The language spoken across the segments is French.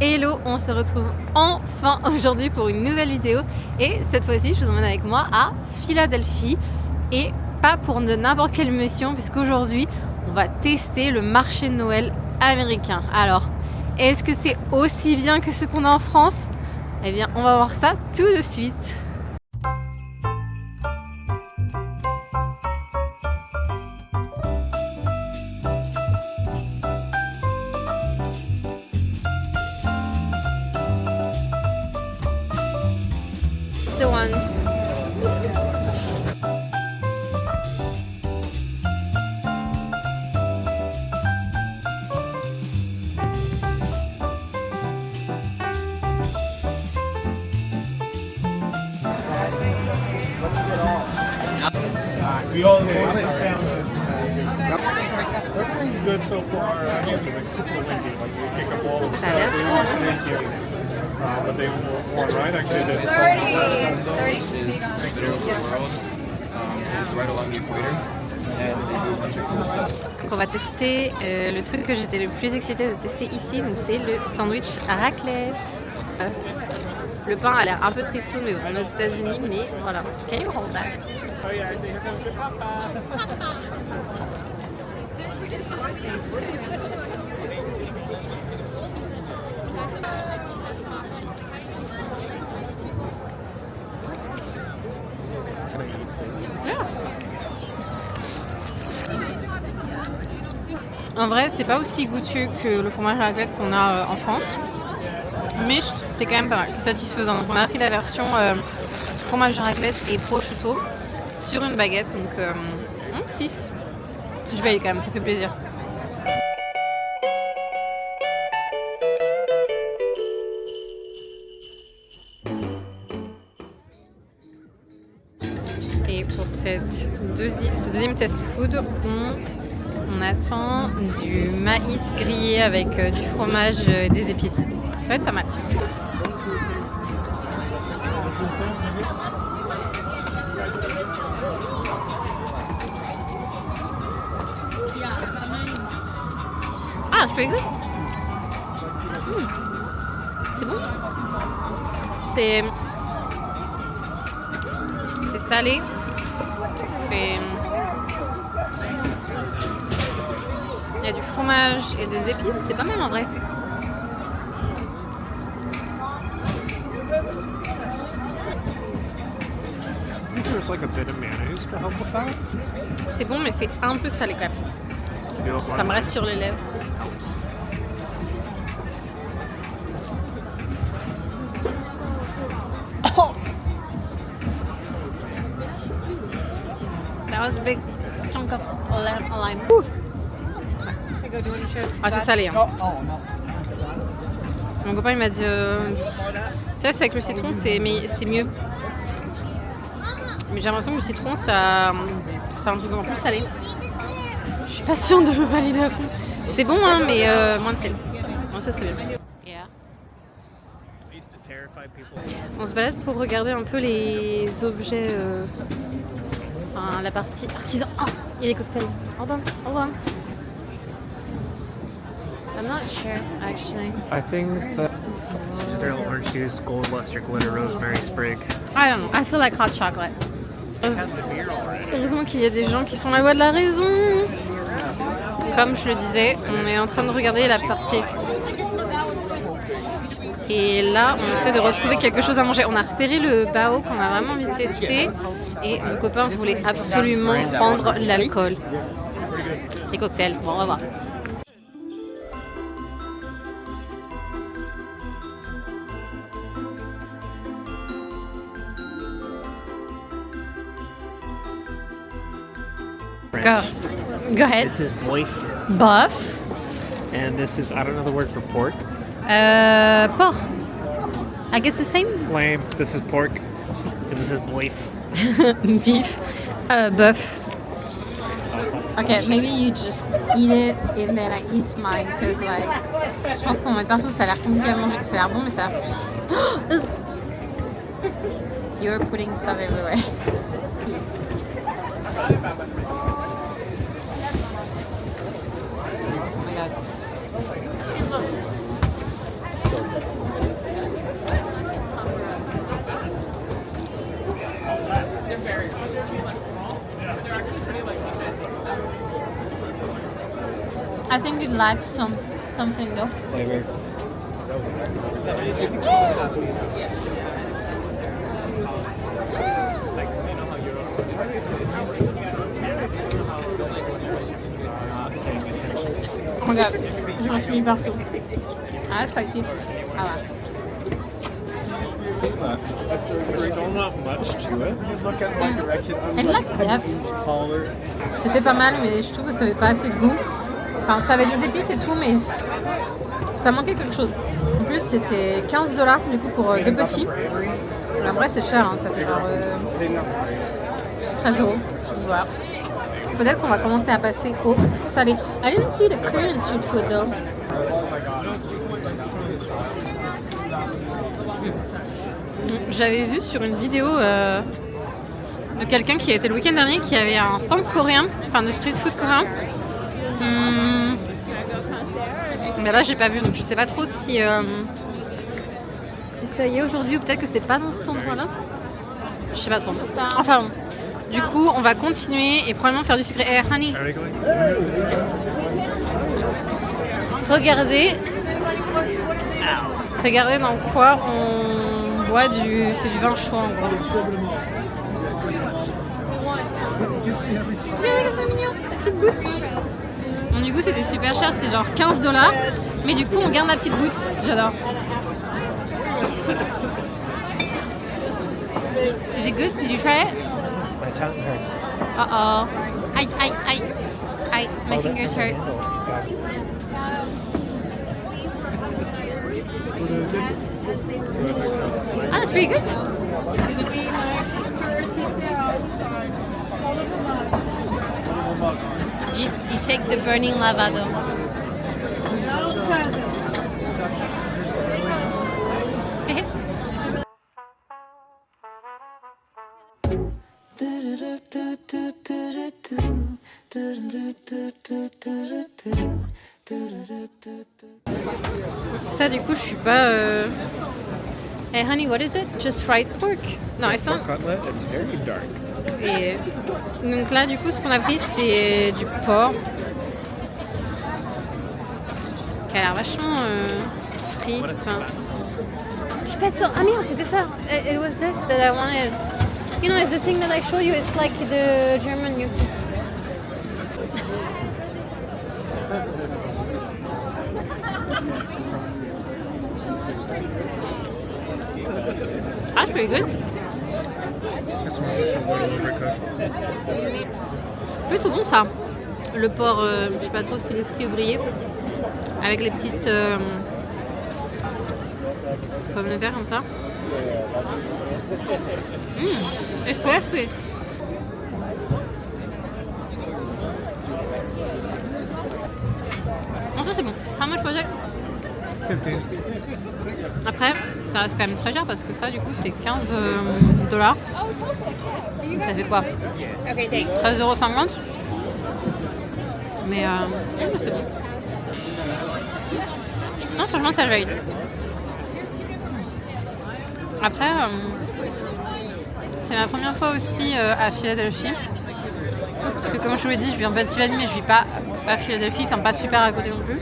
Hello, on se retrouve enfin aujourd'hui pour une nouvelle vidéo et cette fois-ci je vous emmène avec moi à Philadelphie et pas pour de n'importe quelle mission puisqu'aujourd'hui on va tester le marché de Noël américain. Alors, est-ce que c'est aussi bien que ce qu'on a en France? Eh bien, on va voir ça tout de suite. The ones. We all have some families. Everything's good so far. It's like super windy. Like you kick a ball and stuff. They won't Thanksgiving. But they won, right? Actually, they 30 right along the equator. Donc on va tester le truc que j'étais le plus excitée de tester ici, donc c'est le sandwich à raclette. Le pain a l'air un peu tristoun, mais bon, on est aux États-Unis, mais voilà. Can you hold that? Oh yeah, I see. Here comes your papa. En vrai, c'est pas aussi goûteux que le fromage à raclette qu'on a en France, mais c'est quand même pas mal, c'est satisfaisant. Donc on a pris la version fromage à raclette et prosciutto sur une baguette, donc 6. Je vais aller quand même, ça fait plaisir. Et pour ce deuxième test food, on attend du maïs grillé avec du fromage et des épices. Ça va être pas mal. Ah, it's pretty good. C'est bon. C'est salé. Et il y a du fromage et des épices, c'est pas mal en vrai. There's like a bit of mayonnaise to help with that. C'est bon, mais c'est un peu salé quand même. Ça me reste sur les lèvres. Oh! That was a big chunk of lime. Ah, c'est salé. Hein. Mon copain il m'a dit tu sais, c'est avec le citron, c'est mieux. Mais j'ai l'impression que le citron ça un truc en plus salé. Je suis pas sûre de valider à fond. C'est bon hein, mais moins de sel. Bon, ça c'est bien. Yeah. On se balade pour regarder un peu les objets, la partie artisan. Oh, il y a les cocktails. Hold on. I'm not sure, actually. I think that stale orange juice, gold luster, glitter, rosemary sprig. I don't know. I feel like hot chocolate. Heureusement qu'il y a des gens qui sont la voix de la raison. Comme je le disais, on est en train de regarder la partie. Et là, on essaie de retrouver quelque chose à manger. On a repéré le bao qu'on a vraiment envie de tester. Et mon copain voulait absolument prendre l'alcool. Les cocktails. Bon, on va voir. Go ahead. This is boif. Bof. And this is, I don't know the word for pork. Porc. I guess the same. Lame. This is pork. And this is boif. Beef. Bœuf. Okay, maybe you just eat it and then I eat mine because like, je pense qu'on met partout, ça a l'air compliqué à manger, ça a l'air bon mais ça a l'air... You're putting stuff everywhere. Oh my god. I think it lacks something though. Flavor. Regarde, j'en suis mis partout. Ah, spicy. Ah ouais. There's still not much to it. It lacks depth. C'était pas mal, mais je trouve que ça avait pas assez de goût. Enfin, ça avait des épices et tout, mais ça manquait quelque chose. En plus, c'était 15$ du coup pour deux petits. Et après, c'est cher, hein, ça fait genre 13€. Donc voilà. Peut-être qu'on va commencer à passer au salé. I didn't see the Korean street food though. J'avais vu sur une vidéo de quelqu'un qui a été le week-end dernier qui avait un stand coréen, enfin de street food coréen. Mais là j'ai pas vu, donc je sais pas trop si ça y est aujourd'hui ou peut-être que c'est pas dans ce endroit-là. Je sais pas trop. Enfin bon. Du coup on va continuer et probablement faire du sucré. Hey, honey. Regardez dans quoi on boit c'est du vin chaud en gros. Regardez comme c'est mignon, la petite goutte. Bon, du coup c'était super cher, c'est genre 15$. Mais du coup on garde la petite goutte, j'adore. Is it good? Did you try it? My tongue hurts. Uh-oh. My fingers hurt. Ah, that's pretty good. You take the burning lava though. Ça du coup je suis pas Hey honey, what is it? Just fried pork? No, it's not. Cutlet, it's very dark. Et donc là du coup ce qu'on a pris c'est du porc qui a l'air vachement frit. Enfin, je suis pas sûre. Ah merde, c'était ça. It was this that I wanted. You know, it's the thing that I show you. It's like the German gnocchi. Ah, it's pretty good. This one's just a little overcooked. Plutôt bon ça. Le porc, je sais pas trop si le frit ou grillé. Avec les petites pommes de terre comme ça. It's perfect. Non, ça c'est bon. How much was it? 15. Après, ça reste quand même très cher parce que ça, du coup, c'est 15$. Ça fait quoi? 13,50€. Mais c'est bon. Non, franchement, ça valide. Après, c'est ma première fois aussi à Philadelphie. Parce que comme je vous l'ai dit, je viens de Pennsylvanie, mais je vis pas à Philadelphie, enfin pas super à côté non plus.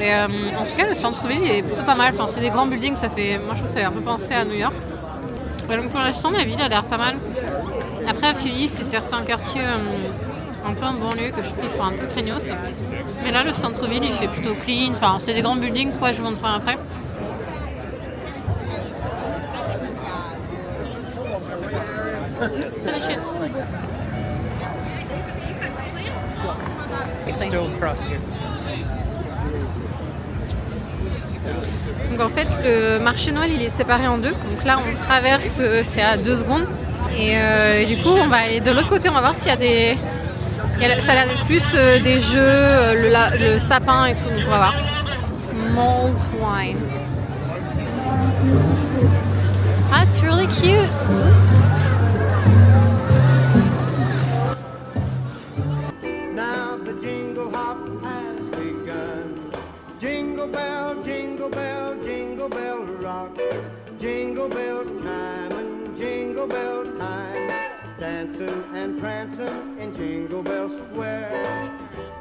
Et en tout cas, le centre-ville il est plutôt pas mal. Enfin, c'est des grands buildings, moi je trouve que ça fait un peu penser à New York. Et donc pour l'instant, la ville a l'air pas mal. Après, à Philly, c'est certains quartiers un peu en banlieue que je trouve qu'ils font un peu craignos. Mais là, le centre-ville, il fait plutôt clean. Enfin, c'est des grands buildings, quoi, je vous montrerai après. It's still across here. Donc en fait, le marché Noël, il est séparé en deux. Donc là, on traverse, c'est à 2 secondes. Et du coup, on va aller de l'autre côté, on va voir s'il y a des... Ça a l'air d'être plus des jeux, le sapin et tout, donc on va voir. Malt wine. Ah, it's really cute. Now the jingle hop has begun. Jingle bell, jingle bell, jingle bell rock. Jingle bell time and jingle bell time. Dancing and prancing in Jingle Bell Square.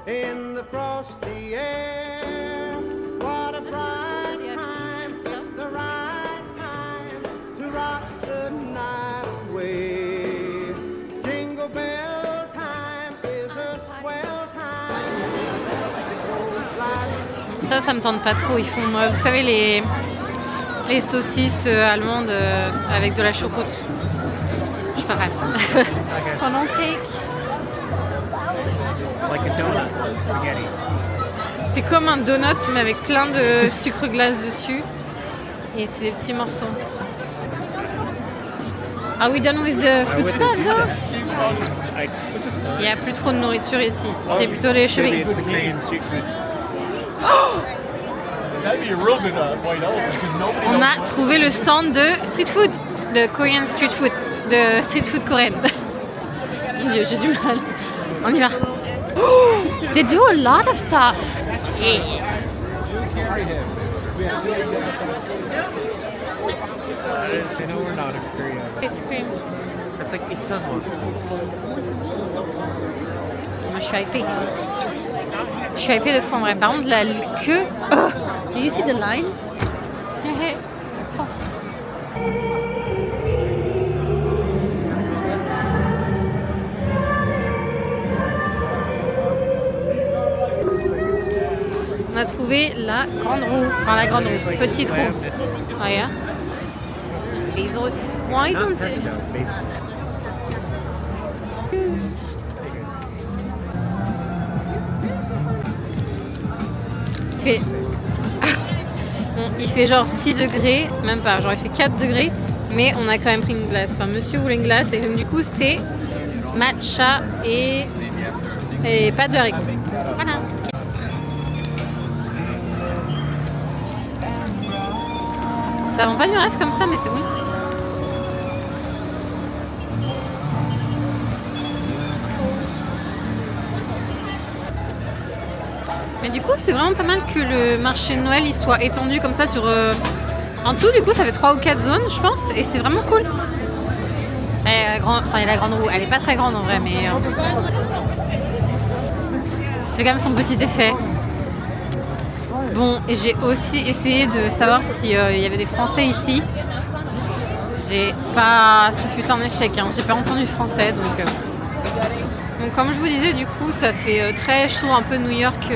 in the frosty air. What a bright time, it's the right time to rock the night away. Jingle bell time is a swell time. Ça me tente pas trop. Ils font, vous savez, les saucisses allemandes avec de la chocotte. Je suis pas fan. Pendant cake. Like a donut with spaghetti. C'est comme un donut mais avec plein de sucre glace dessus. Et c'est des petits morceaux. Are we done with the food stuff though? Il n'y a plus trop de nourriture ici. C'est plutôt les Maybe chevilles. it's the Korean street food. That'd be a real good white elephant because nobody On a trouvé le stand de street food, de Korean street food, de street food coréenne. Mon Dieu, j'ai du mal. On y va. Oh, they do a lot of stuff. Yeah. I know we're not in Korea. Ice cream. It's like it's someone. Moi, je suis hypée. Je suis hypée de fond, en vrai. Par contre, la queue. Oh, do you see the line? On a trouvé la grande roue. Enfin, la grande roue. Petite roue. Regarde. Ils ont... Why Not don't pesto, they... basically. Il fait genre 6 degrés, même pas, genre il fait 4 degrés, mais on a quand même pris une glace. Enfin, monsieur voulait une glace, et donc du coup, c'est matcha et pâte de haricot. Voilà. Ça vend pas du rêve comme ça, mais c'est bon. Mais du coup, c'est vraiment pas mal que le marché de Noël il soit étendu comme ça sur... En tout, du coup, ça fait 3 ou 4 zones, je pense, et c'est vraiment cool. Et il y a la grande roue, elle est pas très grande en vrai, mais... ça fait quand même son petit effet. Bon, et j'ai aussi essayé de savoir s'il y avait des Français ici. J'ai pas... Ce fut un échec, hein. J'ai pas entendu de français, donc... Donc comme je vous disais, du coup, ça fait très, je trouve, un peu New York,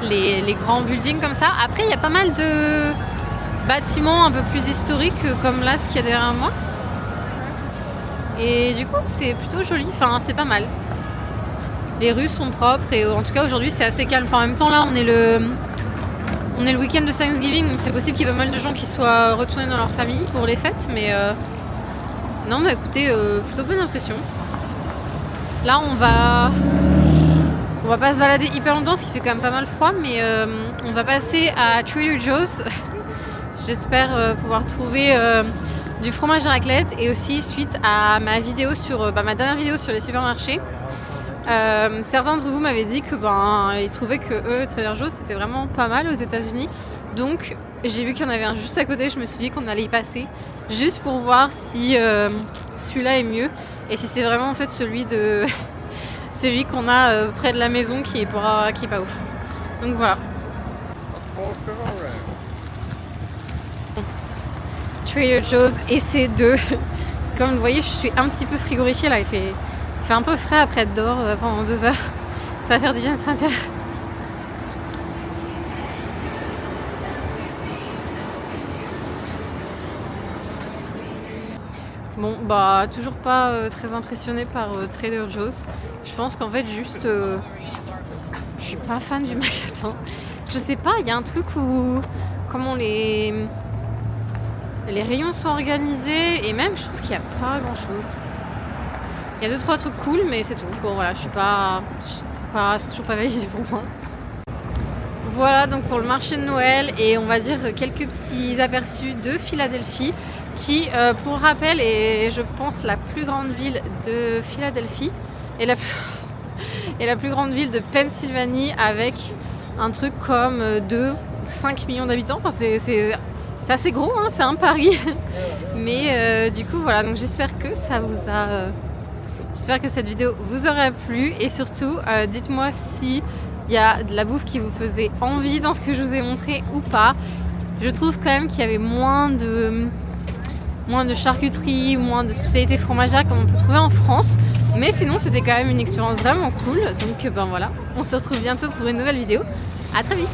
les grands buildings comme ça. Après, il y a pas mal de bâtiments un peu plus historiques, comme là, ce qu'il y a derrière moi. Et du coup, c'est plutôt joli, enfin, c'est pas mal. Les rues sont propres et en tout cas, aujourd'hui, c'est assez calme. Enfin, en même temps, là, on est le week-end de Thanksgiving, donc c'est possible qu'il y ait pas mal de gens qui soient retournés dans leur famille pour les fêtes. Mais non, mais écoutez, plutôt bonne impression. Là, on va pas se balader hyper longtemps, parce qu'il fait quand même pas mal froid, mais on va passer à Trader Joe's. J'espère pouvoir trouver du fromage à raclette, et aussi suite à ma vidéo sur ma dernière vidéo sur les supermarchés. Certains d'entre vous m'avaient dit que ils trouvaient que eux, Trader Joe's, c'était vraiment pas mal aux États-Unis. Donc j'ai vu qu'il y en avait un juste à côté, je me suis dit qu'on allait y passer juste pour voir si celui-là est mieux. Et si c'est vraiment en fait celui qu'on a près de la maison qui est pas ouf. Donc voilà. Trader Joe's et c'est deux. Comme vous voyez, je suis un petit peu frigorifiée là. Il fait un peu frais après être dehors pendant 2 heures. Ça va faire du bien d'être à l'intérieur. Bon, toujours pas très impressionnée par Trader Joe's. Je pense qu'en fait, juste, je suis pas fan du magasin. Je sais pas, il y a un truc où, comment les rayons sont organisés, et même, je trouve qu'il n'y a pas grand chose. Il y a 2-3 trucs cool, mais c'est tout. Bon, voilà, c'est toujours pas validé pour moi. Voilà, donc pour le marché de Noël, et on va dire quelques petits aperçus de Philadelphie, qui, pour rappel, est, je pense, la plus grande ville de Philadelphie et la plus grande ville de Pennsylvanie, avec un truc comme 2 ou 5 millions d'habitants. Enfin, c'est assez gros, hein, c'est un Paris. Mais du coup, voilà, donc j'espère que ça vous a... J'espère que cette vidéo vous aura plu et surtout dites-moi si il y a de la bouffe qui vous faisait envie dans ce que je vous ai montré ou pas. Je trouve quand même qu'il y avait moins de charcuterie, moins de spécialités fromagères comme on peut trouver en France. Mais sinon c'était quand même une expérience vraiment cool. Donc ben voilà, on se retrouve bientôt pour une nouvelle vidéo. À très vite.